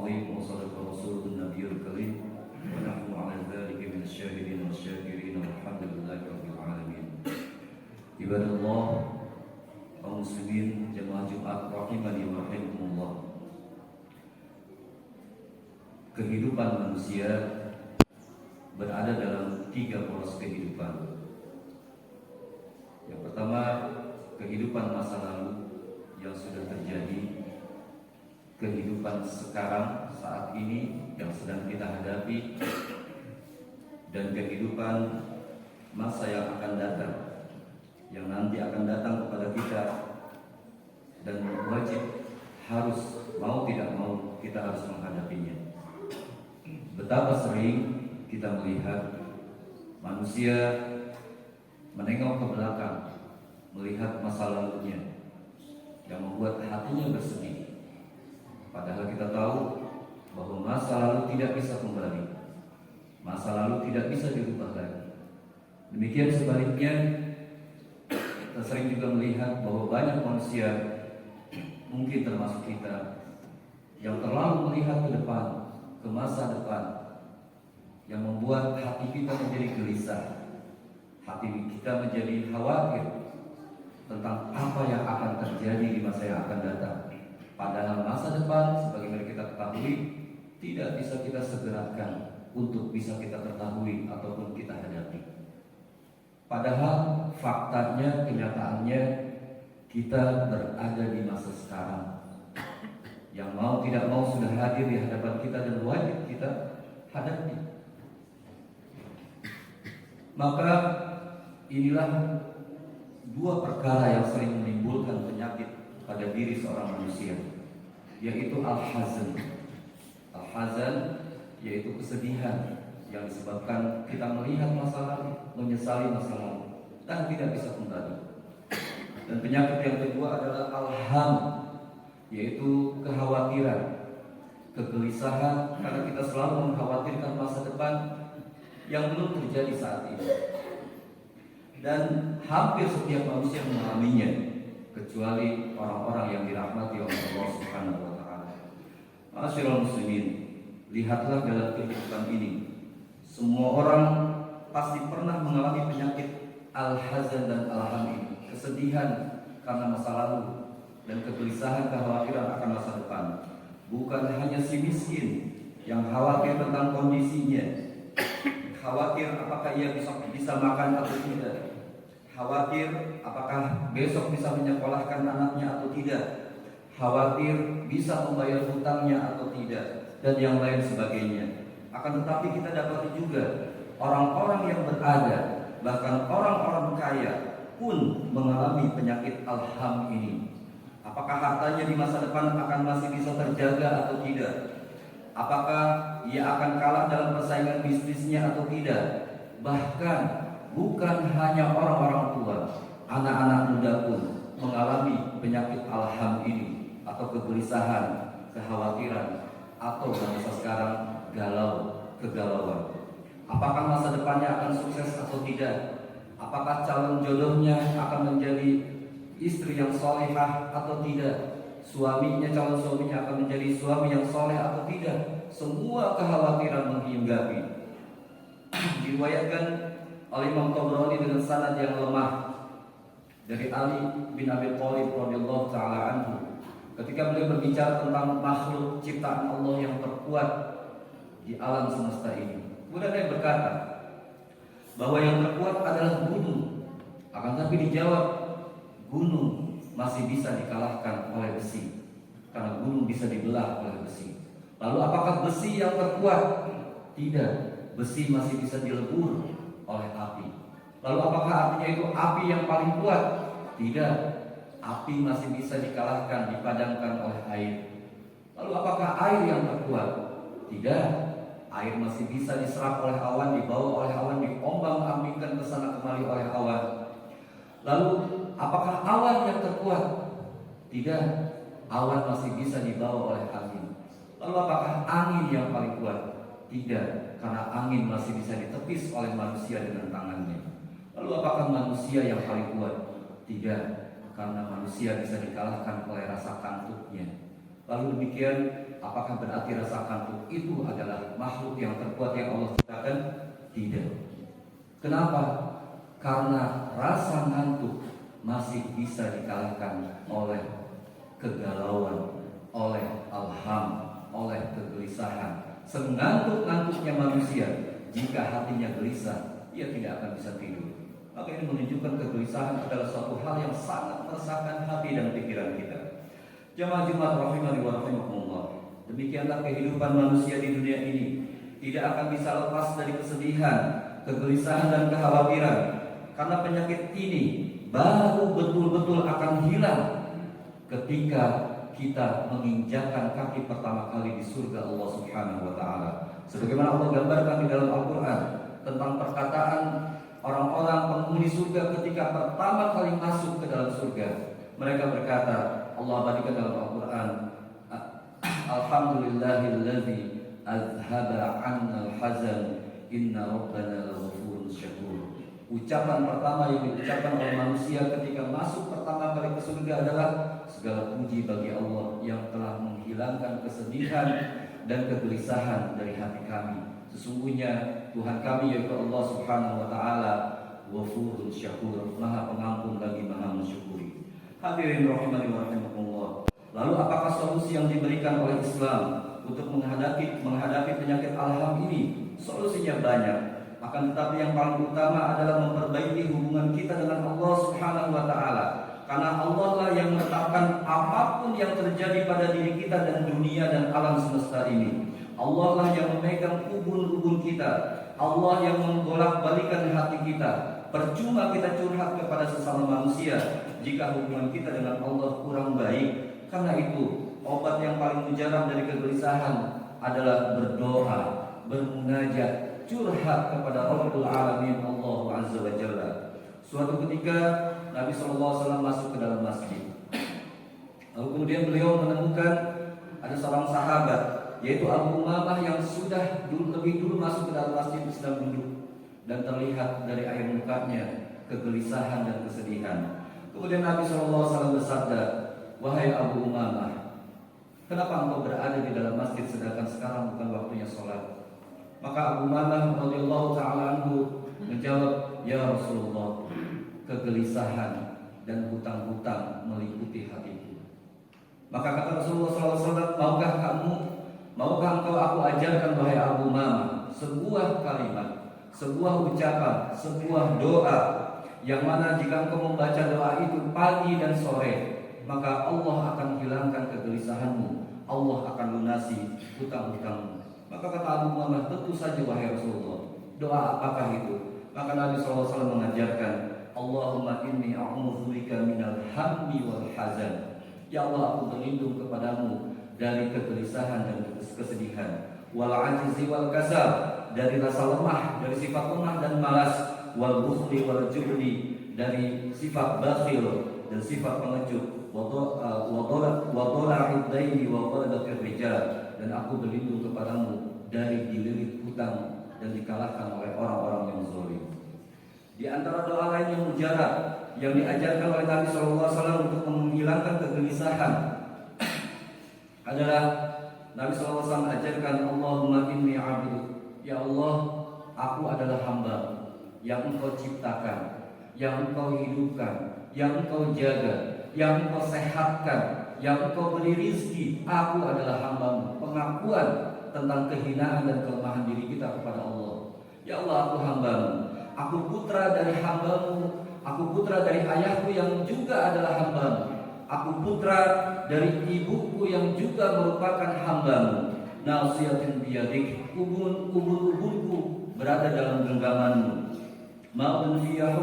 العظيم وصدق رسوله النبي الكريم ونحن على ذلك من الشاهدين والشاكرين والحمد لله رب العالمين. عباد الله kaum muslimin jemaah Jumat rahimani wa rahimakumullah. Kehidupan manusia berada dalam 3 poros kehidupan. Yang pertama, kehidupan masa lalu yang sudah terjadi, kehidupan sekarang saat ini yang sedang kita hadapi, dan kehidupan masa yang akan datang, yang nanti akan datang kepada kita, dan wajib harus mau tidak mau kita harus menghadapinya. Betapa sering kita melihat manusia menengok ke belakang, melihat masa lalunya yang membuat hatinya bersedih. Padahal kita tahu bahwa masa lalu tidak bisa kembali, masa lalu tidak bisa dirubah lagi. Demikian sebaliknya, kita sering juga melihat bahwa banyak manusia, mungkin termasuk kita, yang terlalu melihat ke depan, ke masa depan, yang membuat hati kita menjadi gelisah, hati kita menjadi khawatir tentang apa yang akan terjadi di masa yang akan datang. Padahal masa depan, sebagaimana kita ketahui, tidak bisa kita segerakan untuk bisa kita ketahui ataupun kita hadapi. Padahal faktanya, kenyataannya, kita berada di masa sekarang yang mau tidak mau sudah hadir di hadapan kita dan wajib kita hadapi. Maka inilah 2 perkara yang sering menimbulkan penyakit pada diri seorang manusia, yaitu al-hazan. Al-hazan yaitu kesedihan yang disebabkan kita melihat masa lalu, menyesali masa lalu, dan tidak bisa kembali. Dan penyakit yang kedua adalah al-ham, yaitu kekhawatiran, kegelisahan, karena kita selalu mengkhawatirkan masa depan yang belum terjadi saat ini. Dan hampir setiap manusia mengalaminya, kecuali orang-orang yang dirahmati oleh Allah Subhanahu wa taala. Ma'asyiral muslimin, lihatlah dalam kehidupan ini, semua orang pasti pernah mengalami penyakit al-hazan dan al-ham ini, kesedihan karena masa lalu dan kegelisahan, kekhawatiran akan masa depan. Bukan hanya si miskin yang khawatir tentang kondisinya, khawatir apakah ia bisa makan atau tidak, khawatir apakah besok bisa menyekolahkan anaknya atau tidak, khawatir bisa membayar hutangnya atau tidak, dan yang lain sebagainya. Akan tetapi kita dapati juga orang-orang yang berada, bahkan orang-orang kaya pun mengalami penyakit al-ham ini. Apakah hartanya di masa depan akan masih bisa terjaga atau tidak? Apakah ia akan kalah dalam persaingan bisnisnya atau tidak? Bahkan bukan hanya orang-orang tua, anak-anak muda pun mengalami penyakit al-ham ini, atau kegelisahan, kekhawatiran, atau bahasa sekarang galau, kegalauan. Apakah masa depannya akan sukses atau tidak? Apakah calon jodohnya akan menjadi istri yang solehah atau tidak? Calon suaminya akan menjadi suami yang soleh atau tidak? Semua kekhawatiran menghinggapi. Diriwayatkan oleh Imam Tabrani dengan sanad yang lemah dari Ali bin Abi Thalib radhiyallahu taala anhu, ketika beliau berbicara tentang makhluk ciptaan Allah yang terkuat di alam semesta ini. Kemudian dia berkata bahwa yang terkuat adalah gunung. Akan tapi dijawab, gunung masih bisa dikalahkan oleh besi, karena gunung bisa dibelah oleh besi. Lalu apakah besi yang terkuat? Tidak, besi masih bisa dilebur oleh api. Lalu apakah artinya itu api yang paling kuat? Tidak, api masih bisa dikalahkan, dipadamkan oleh air. Lalu apakah air yang terkuat? Tidak, air masih bisa diserap oleh awan, dibawa oleh awan, diombang-ambingkan ke sana kemari oleh awan. Lalu apakah awan yang terkuat? Tidak, awan masih bisa dibawa oleh angin. Lalu apakah angin yang paling kuat? Tidak, karena angin masih bisa ditepis oleh manusia dengan tangannya. Lalu apakah manusia yang paling kuat? Tidak, karena manusia bisa dikalahkan oleh rasa kantuknya. Lalu demikian, apakah berarti rasa kantuk itu adalah makhluk yang terkuat yang Allah ciptakan? Tidak. Kenapa? Karena rasa ngantuk masih bisa dikalahkan oleh kegalauan, oleh alham, oleh kegelisahan. Sengantuk-ngantuknya manusia, jika hatinya gelisah, ia tidak akan bisa tidur. Maka ini menunjukkan kegelisahan adalah suatu hal yang sangat meresahkan hati dan pikiran kita. Jamaah Jumat rahimani wa rahimakumullah. Demikianlah kehidupan manusia di dunia ini, tidak akan bisa lepas dari kesedihan, kegelisahan dan kekhawatiran. Karena penyakit ini baru betul-betul akan hilang ketika kita menginjakkan kaki pertama kali di surga Allah Subhanahu wa taala. Sebagaimana Allah gambarkan di dalam Al-Qur'an tentang perkataan orang-orang penghuni surga ketika pertama kali masuk ke dalam surga. Mereka berkata, Allah abadikan dalam Al-Quran, Alhamdulillahilladzi azhaba 'anna al-hazan inna rabbana laghafurun syakur. Ucapan pertama yang diucapkan oleh manusia ketika masuk pertama kali ke surga adalah segala puji bagi Allah yang telah menghilangkan kesedihan dan kegelisahan dari hati kami. Sesungguhnya Tuhan kami yaitu Allah Subhanahu wa taala Ghafurun Syakur, Maha Pengampun lagi Maha Mensyukuri. Hadirin rahimani wa rahimakumullah. Lalu apakah solusi yang diberikan oleh Islam untuk menghadapi penyakit alham ini? Solusinya banyak. Akan tetapi yang paling utama adalah memperbaiki hubungan kita dengan Allah Subhanahu wa taala. Karena Allah lah yang menetapkan apapun yang terjadi pada diri kita dan dunia dan alam semesta ini. Allah lah yang memegang ubun-ubun kita. Allah yang membolak-balikan hati kita. Percuma kita curhat kepada sesama manusia jika hubungan kita dengan Allah kurang baik. Karena itu, obat yang paling mujarab dari kegelisahan adalah berdoa, bermunajat, curhat kepada Rabbul Alamin Allah Azza wa Jalla. Suatu ketika Nabi SAW masuk ke dalam masjid. Lalu kemudian beliau menemukan ada seorang sahabat, yaitu Abu Umamah yang sudah lebih dulu masuk ke dalam masjid sedang duduk, dan terlihat dari air mukanya kegelisahan dan kesedihan. Kemudian Nabi SAW bersabda, wahai Abu Umamah, kenapa engkau berada di dalam masjid sedangkan sekarang bukan waktunya sholat? Maka Abu Umamah radhiyallahu taala anhu menjawab, ya Rasulullah, kegelisahan dan hutang-hutang meliputi hatiku. Maka kata Rasulullah SAW, maukah engkau aku ajarkan wahai Abu Umamah sebuah kalimat, sebuah ucapan, sebuah doa yang mana jika engkau membaca doa itu pagi dan sore, maka Allah akan hilangkan kegelisahanmu, Allah akan lunasi hutang-hutangmu. Maka kata Abu Umamah, tentu saja wahai Rasulullah. Doa apakah itu? Maka Nabi SAW mengajarkan, Allahumma inni a'udzubika minal hammi wal hazan. Ya Allah, aku berlindung kepadamu dari kegelisahan dan kesedihan, wal ajzi wal kasal, dari rasa lemah, dari sifat lemah dan malas, wal bukhli wal jubni, dari sifat bakhil dan sifat pengecut, wadola'id daini wa qadatir rijal, dan aku berlindung kepadamu dari dililit hutang dan dikalahkan oleh orang-orang yang zalim. Di antara doa lain yang mujarab yang diajarkan oleh Nabi SAW untuk menghilangkan kegelisahan adalah Nabi SAW ajarkan, Allahumma inni abdu. Ya Allah, aku adalah hamba yang engkau ciptakan, yang engkau hidupkan, yang engkau jaga, yang engkau sehatkan, yang engkau beri rizki. Aku adalah hambamu. Pengakuan tentang kehinaan dan kelemahan diri kita kepada Allah. Ya Allah, aku hambamu. Aku putra dari hambamu. Aku putra dari ayahku yang juga adalah hambamu. Aku putra dari ibuku yang juga merupakan hambamu. Nasiyatin biyadik, ubun-ubunku berada dalam genggamanmu. Ma'un fiya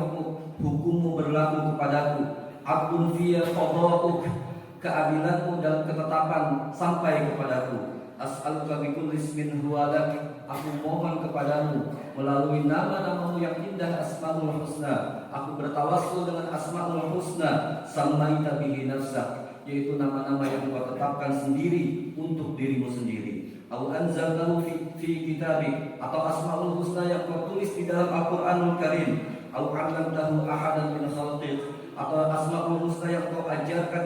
hukummu berlaku kepadaku. Abdun fiya qada'uk, keadilanmu dan ketetapan sampai kepadaku. As'aluka bikulli ismin huwa lak, aku mohon kepadamu melalui nama-namamu yang indah, Asmaul Husna. Aku bertawassul dengan Asmaul Husna, sammaita bihi nafsak, yaitu nama-nama yang kau tetapkan sendiri untuk dirimu sendiri. Au anzaltahu fi kitabik, atau Asmaul Husna yang kau tulis di dalam Al-Qur'anul Karim. Au 'allamtahu ahadan min khalqik, atau Asmaul Husna yang kau ajarkan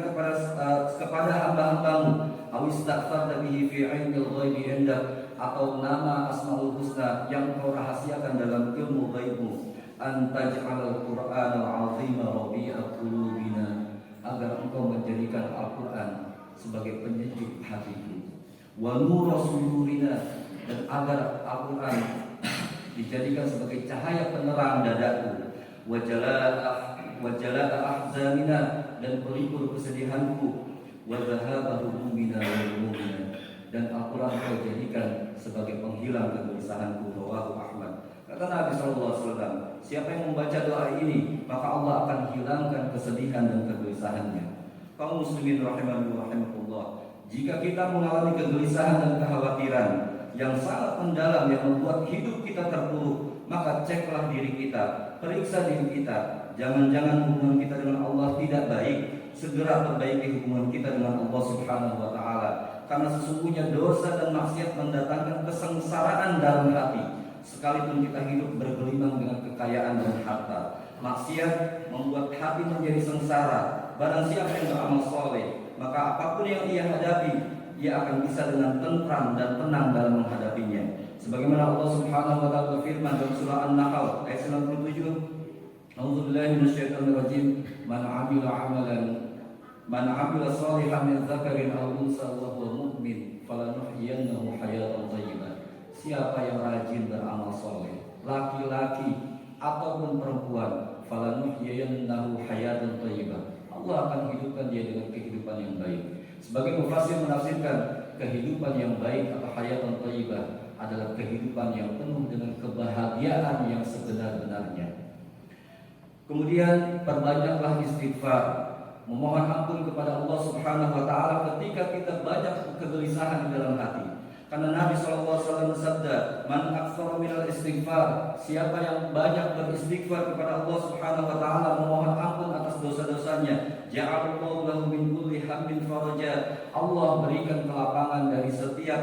kepada hamba-hambamu. aw ista'tharta bihi fi 'ilmil ghaibi 'indak, atau nama Asmaul Husna yang kau rahasiakan dalam ilmu ghaibmu, an taj'alal Qur'ana 'azima rabi'a qulubina, agar engkau menjadikan Al-Qur'an sebagai penyejuk hatiku, wa nura sudurina, dan agar Al-Qur'an dijadikan sebagai cahaya penerang dadaku, wa jalaa ahzanina, dan pelipur kesedihanku, wa dhahaba humumina wa humumina, dan Al-Quran kau jadikan sebagai penghilang kegelisahanku. Rawahu Ahmad. Kata Nabi SAW, siapa yang membaca doa ini, maka Allah akan hilangkan kesedihan dan kegelisahannya. Kaum muslimin rahimani wa rahimakumullah, jika kita mengalami kegelisahan dan kekhawatiran yang sangat mendalam yang membuat hidup kita terpuruk, maka ceklah diri kita, periksa diri kita. Jangan-jangan hubungan kita dengan Allah tidak baik. Segera perbaiki hubungan kita dengan Allah Subhanahu wa taala. Karena sesungguhnya dosa dan maksiat mendatangkan kesengsaraan dalam hati. Sekalipun kita hidup bergelimang dengan kekayaan dan harta, maksiat membuat hati menjadi sengsara. Barang siapa yang beramal soleh, maka apapun yang ia hadapi, ia akan bisa dengan tentram dan tenang dalam menghadapinya. Sebagaimana Allah Subhanahu wa taala berfirman dalam surah An-Nahl ayat 97, A'udzubillahi minasyaitonirrajim, man 'amila shalihan min dzakarin aw unsa wa huwa mu'min falanuhyiyannahu hayatan thayyibah. Siapa yang rajin beramal soleh, laki-laki ataupun perempuan, falanuhyiyannahu hayatan thayyibah, Allah akan hidupkan dia dengan kehidupan yang baik. Sebagai mufassir menafsirkan, kehidupan yang baik atau hayatan thayyibah adalah kehidupan yang penuh dengan kebahagiaan yang sebenar-benarnya. Kemudian perbanyaklah istighfar, memohon ampun kepada Allah Subhanahu wa taala ketika kita banyak kegelisahan di dalam hati. Karena Nabi SAW bersabda, man aktsara minal istighfar, siapa yang banyak beristighfar kepada Allah Subhanahu wa taala, memohon ampun atas dosa-dosanya, ja'alallahu lahu min kulli hammin faraja, Allah berikan kelapangan dari setiap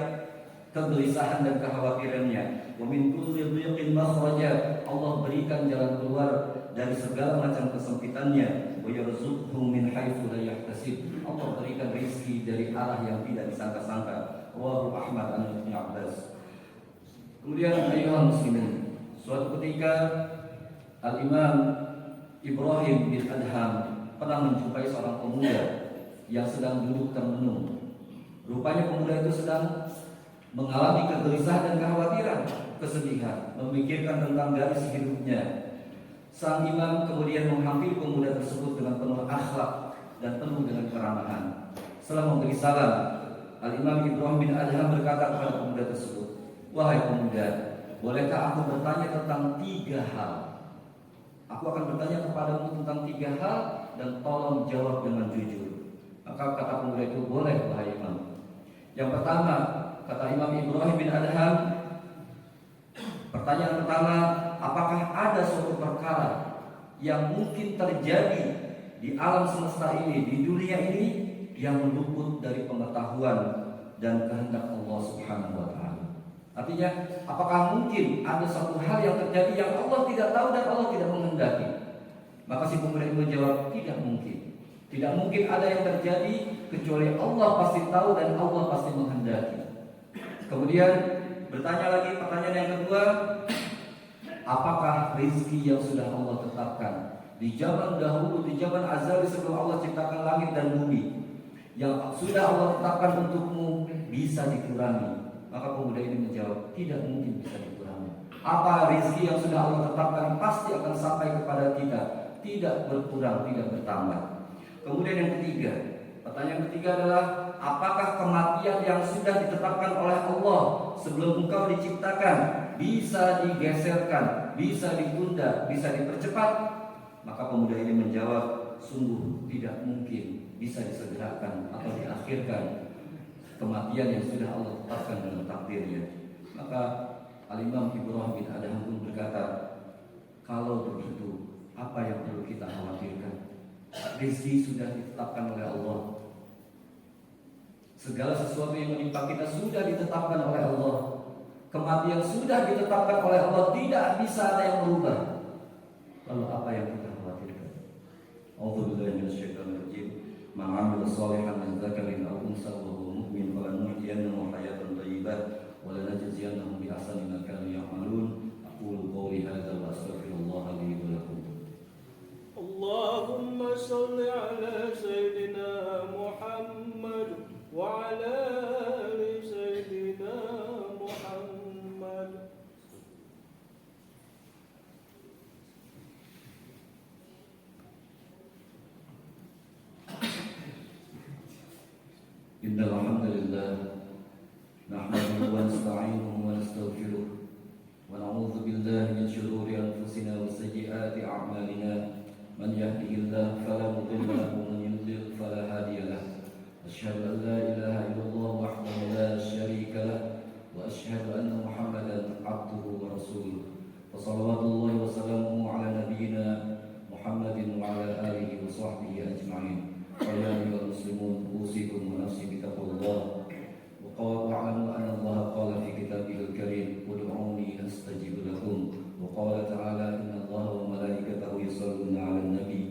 kegelisahan dan kekhawatirannya, wa min kulli dhiqin makhraja, Allah berikan jalan keluar dari segala macam kesempitannya, wa yarzuqhu min haitsu la yahtasib, Allah berikan rezeki dari arah yang tidak disangka-sangka. Rawahu Ahmad an Ibnu Abbas. Kemudian ayuhal muslimin, suatu ketika Al-Imam Ibrahim bin Adham pernah menjumpai seorang pemuda yang sedang duduk termenung. Rupanya pemuda itu sedang mengalami kegelisahan dan kekhawatiran, kesedihan, memikirkan tentang garis hidupnya. Sang imam kemudian menghampiri pemuda tersebut dengan penuh akhlak dan penuh dengan keramahan. Setelah memberi salam, Al-Imam Ibrahim bin Adham berkata kepada pemuda tersebut, wahai pemuda, bolehkah aku bertanya tentang 3 hal? Aku akan bertanya kepadamu tentang 3 hal dan tolong jawab dengan jujur. Maka kata pemuda itu, boleh wahai imam. Yang pertama, kata Imam Ibrahim bin Adham, pertanyaan pertama, apakah ada suatu perkara yang mungkin terjadi di alam semesta ini, di dunia ini, yang luput dari pengetahuan dan kehendak Allah Subhanahu wa taala? Artinya, apakah mungkin ada suatu hal yang terjadi yang Allah tidak tahu dan Allah tidak menghendaki? Maka si pemuda itu menjawab, tidak mungkin. Tidak mungkin ada yang terjadi kecuali Allah pasti tahu dan Allah pasti menghendaki. Kemudian bertanya lagi, pertanyaan yang kedua, apakah rezeki yang sudah Allah tetapkan di zaman dahulu, di zaman azali sebelum Allah ciptakan langit dan bumi, yang sudah Allah tetapkan untukmu, bisa dikurangi? Maka pemuda ini menjawab, tidak mungkin bisa dikurangi. Apa rezeki yang sudah Allah tetapkan pasti akan sampai kepada kita, tidak berkurang, tidak bertambah. Kemudian yang ketiga, pertanyaan ketiga adalah, apakah kematian yang sudah ditetapkan oleh Allah sebelum engkau diciptakan bisa digeserkan, bisa ditunda, bisa dipercepat? Maka pemuda ini menjawab, sungguh tidak mungkin bisa disegerakan atau diakhirkan kematian yang sudah Allah tetapkan dalam takdirnya. Maka Al-Imam Ibrahim bin Adham pun berkata, kalau begitu, apa yang perlu kita khawatirkan? Rezeki sudah ditetapkan oleh Allah. Segala sesuatu yang menimpa kita sudah ditetapkan oleh Allah. Kematian sudah ditetapkan oleh Allah, tidak bisa ada yang berubah. Lalu apa yang kita khawatirkan? A'udzubillahi minasyaitonir rajim. Man 'amila shalihan min dzakarin aw unsa wa huwa المؤمن فلنحيينهم حياة طيبة ولنجزينهم بأحسن ما كانوا يعملون. أقول قولي هذا وأستغفر الله لي ولكم. اللهم صل على سيدنا محمد وعلى آل سيدنا محمد. إن الحمد لله نحمده ونستعينه ونستغفره ونعوذ بالله من شرور أنفسنا وسيئات أعمالنا. من يهده الله فلا مضل له ومن يضلل فلا هادي له. أشهد أن لا إله إلا الله وحده لا شريك له وأشهد أن محمدا عبده ورسوله. وصلوات الله وسلامه على نبينا محمد وعلى آله وصحبه أجمعين. يا أيها المسلمون أوصيكم ونفسي بتقوى الله. واعلموا أن الله قال في كتابه الكريم ادعوني أستجب لكم. وقال تعالى إن الله وملائكته يصلون على النبي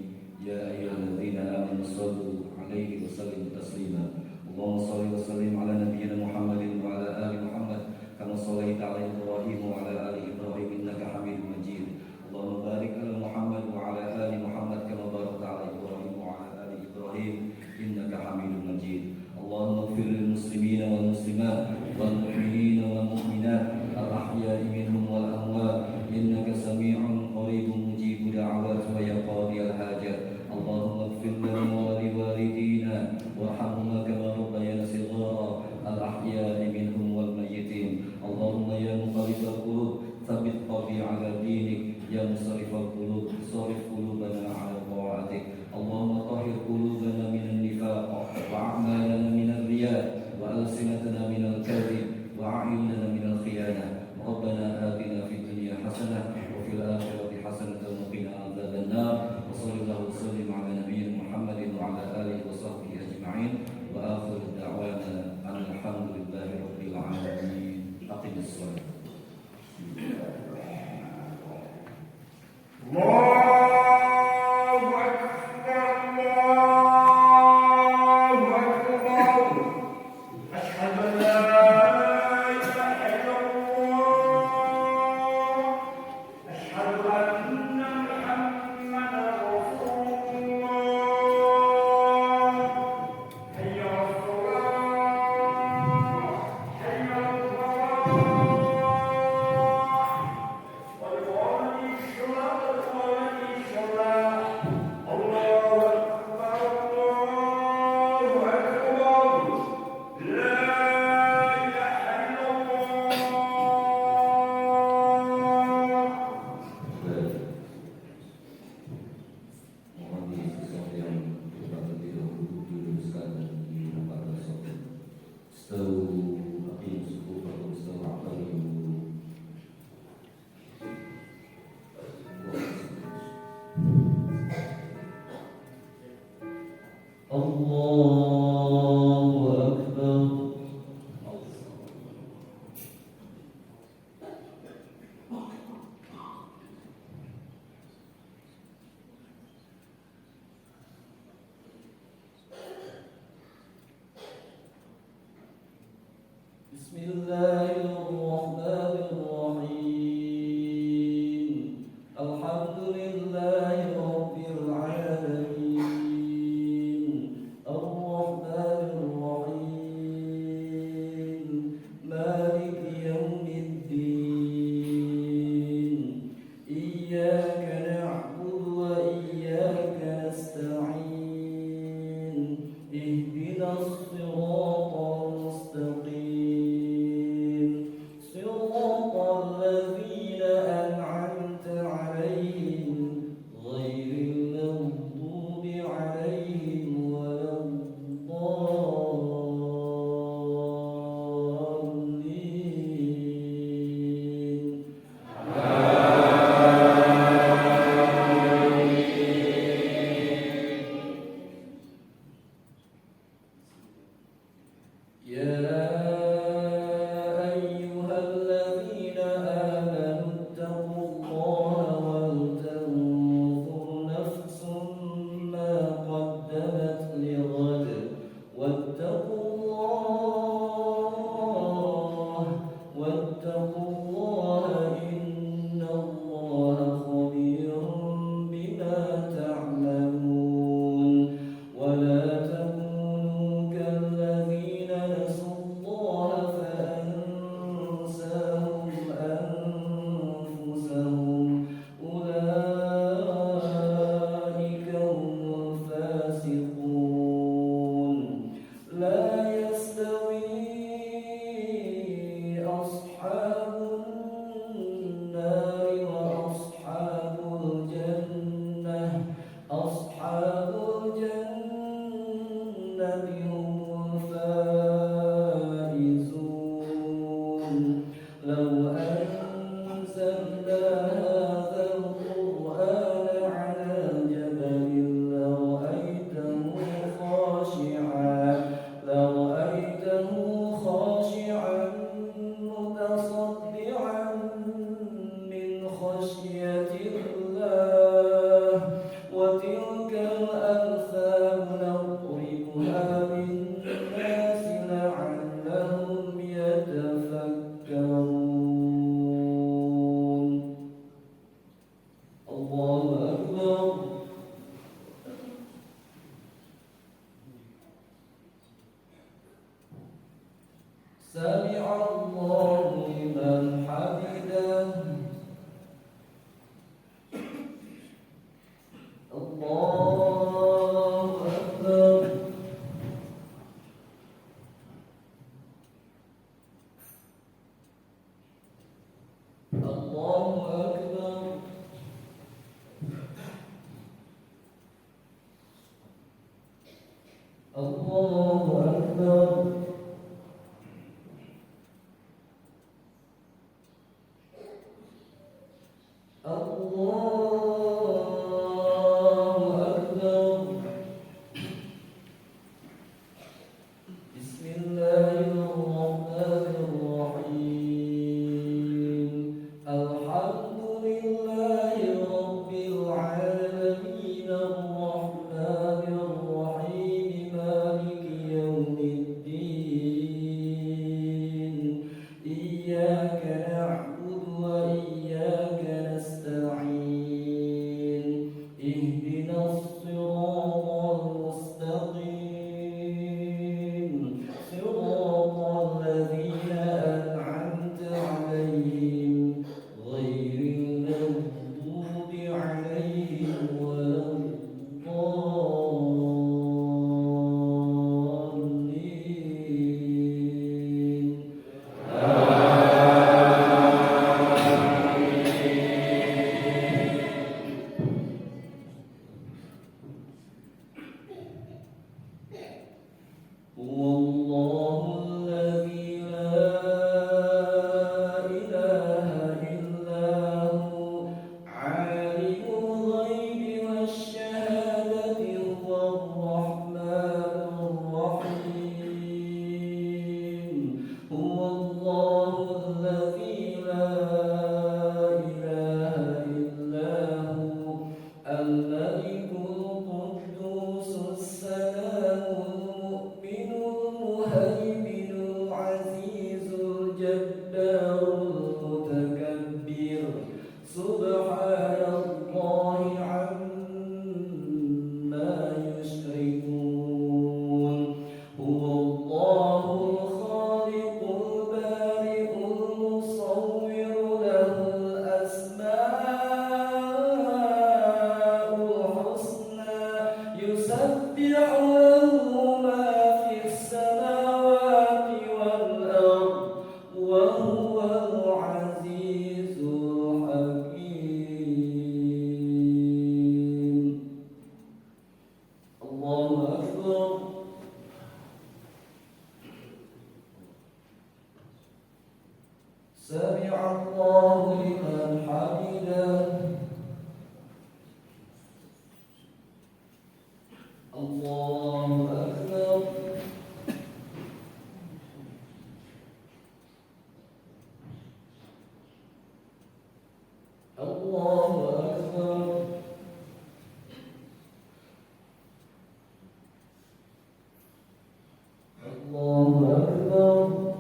يا أيها الذين آمنوا صلوا عليه وسلموا تسليما. اللهم صل وسلم على نبينا محمد وعلى آل محمد كما صليت على إبراهيم وعلى آل إبراهيم إنك حميد مجيد. اللهم بارك على محمد وعلى آل محمد كما باركت على إبراهيم وعلى آل إبراهيم إنك حميد مجيد. اللهم اغفر للمسلمين والمسلمات والمؤمنين والمؤمنات الأحياء منهم والأموات إنك سميع قريب مجيب دعوات ويا قاضي الحاجات. اللهم اغفر لنا ولوالدينا وارحمهما كما ربيانا صغارا الأحياء منهم والميتين. اللهم يا مقلب القلوب ثبت قلبي على دينك. يا مصرف القلوب صرف قلوبنا على طاعتك. اللهم طهر قلوبنا من النفاق وأعمالنا من الرياء وألسنتنا من الكذب وأعيننا من الخيانة. ربنا آتنا في الدنيا حسنة وفي الآخرة حسنة وقنا عذاب النار. وصلى الله وسلم على نبينا محمد وعلى آله وصحبه أجمعين. وآخر دعوانا أن الحمد لله رب العالمين. أقم الصلاة. واتقوا الله لرأيته خاشعا متصدعا من خشية الله وتلك الأمثال نضربها للناس لعلهم يتفكرون الله أكبر سمع الله لمن حمده الله أكبر الله أكبر الله أكبر الله أكبر بسم الله الرحمن الرحيم الحمد لله رب العالمين الرحمن الرحيم مالك يوم الدين إياك نعبد وإياك نستعين اهدنا الصراط المستقيم صراط الذين أنعمت عليهم غير المغضوب عليهم ولا الضالين هو الله الذي لا إله إلا هو عالم الغيب والشهادة هو الرحمن الرحيم هو الله الذي لا إله إلا هو الملك القدوس السلام المؤمن المهيمن العزيز الجبار المتكبر سبحان الله عما يشركون هو الله الخالق البارئ المصور له الأسماء الحسنى يسبح له ما في السماوات والأرض وهو العزيز الحكيم الله أكبر سمع الله لمن حمده الله أكبر الله أكبر الله أكبر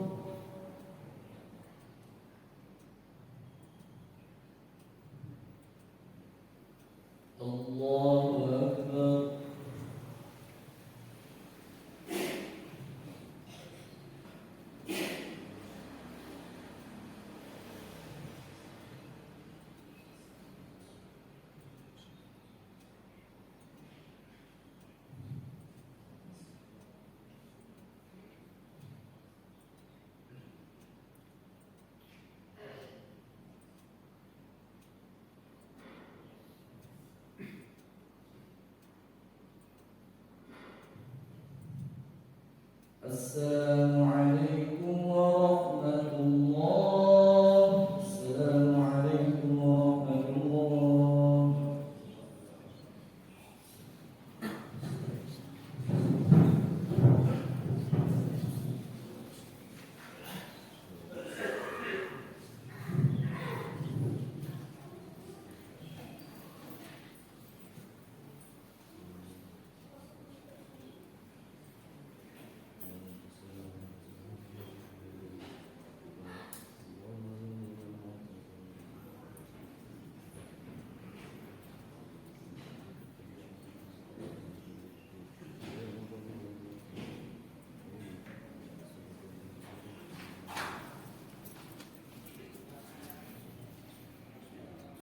الله أكبر السلام عليكم